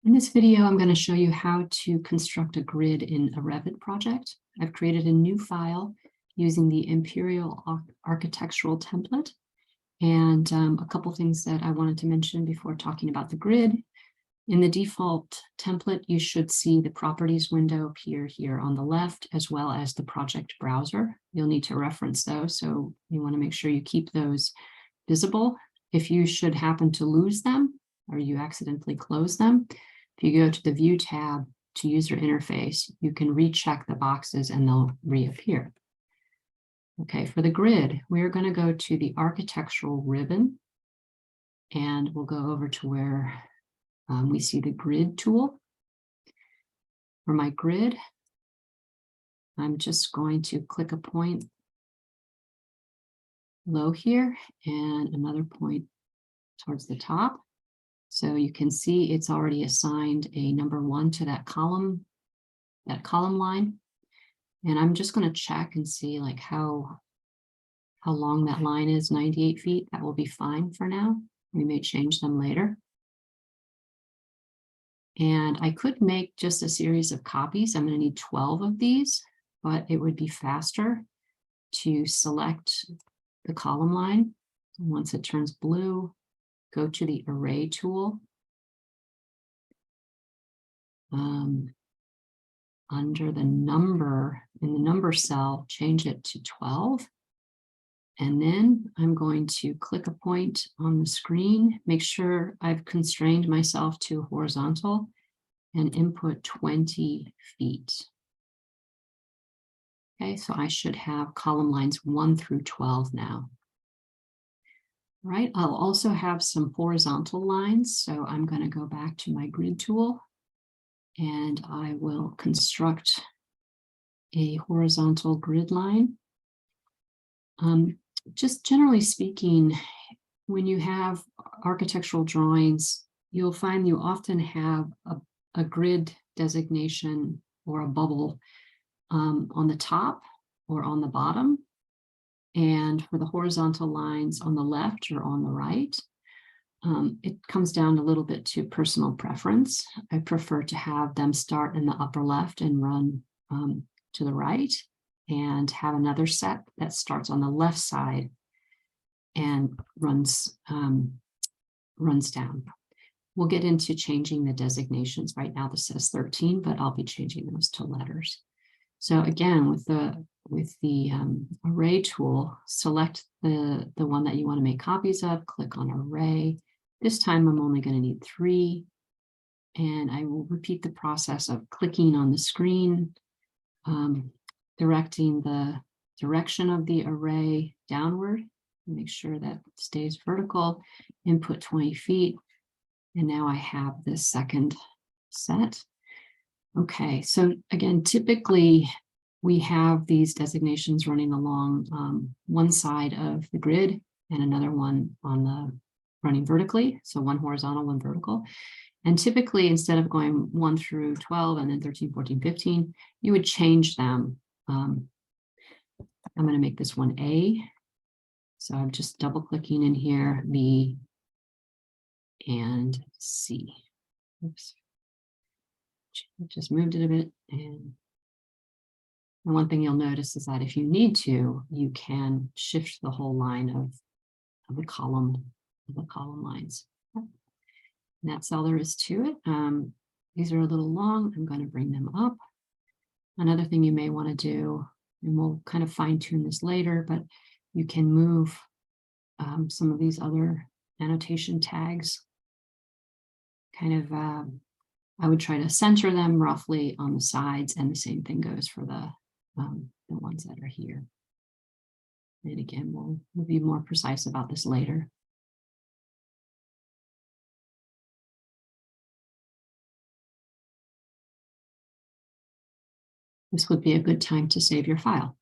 In this video, I'm going to show you how to construct a grid in a Revit project. I've created a new file using the Imperial architectural template. And a couple things that I wanted to mention before talking about the grid. In the default template, you should see the properties window appear here on the left, as well as the project browser. You'll need to reference those, so you want to make sure you keep those visible. If you should happen to lose them, or you accidentally close them, if you go to the View tab to User Interface, you can recheck the boxes and they'll reappear. Okay, for the grid, we're going to go to the architectural ribbon, and we'll go over to where we see the grid tool. For my grid, I'm just going to click a point low here and another point towards the top. So you can see it's already assigned a number 1 to that column line. And I'm just going to check and see like how long that line is, 98 feet. That will be fine for now. We may change them later. And I could make just a series of copies. I'm going to need 12 of these, but it would be faster to select the column line. And once it turns blue, go to the array tool. Under the number, in the number cell, change it to 12. And then I'm going to click a point on the screen, make sure I've constrained myself to horizontal, and input 20 feet. Okay, so I should have column lines 1 through 12 now. All right, I'll also have some horizontal lines, so I'm going to go back to my grid tool, and I will construct a horizontal grid line. Just generally speaking, when you have architectural drawings, you'll find you often have a grid designation or a bubble on the top or on the bottom. And for the horizontal lines on the left or on the right, it comes down a little bit to personal preference. I prefer to have them start in the upper left and run to the right, and have another set that starts on the left side and runs down. We'll get into changing the designations. Right now this says 13, but I'll be changing those to letters. So again, with the array tool, select the one that you want to make copies of, click on array. This time I'm only going to need 3, and I will repeat the process of clicking on the screen, directing the direction of the array downward, make sure that stays vertical, input 20 feet, and now I have this second set. Okay, so again, typically we have these designations running along one side of the grid and another one on the running vertically. So one horizontal, one vertical. And typically, instead of going 1 through 12 and then 13, 14, 15, you would change them. I'm going to make this one A. So I'm just double clicking in here, B and C. Oops. Just moved it a bit. And one thing you'll notice is that if you need to, you can shift the whole line of the column lines. And that's all there is to it. These are a little long. I'm going to bring them up. Another thing you may want to do, and we'll kind of fine tune this later, but you can move some of these other annotation tags. Kind of, I would try to center them roughly on the sides, and the same thing goes for the ones that are here. And again, we'll be more precise about this later. This would be a good time to save your file.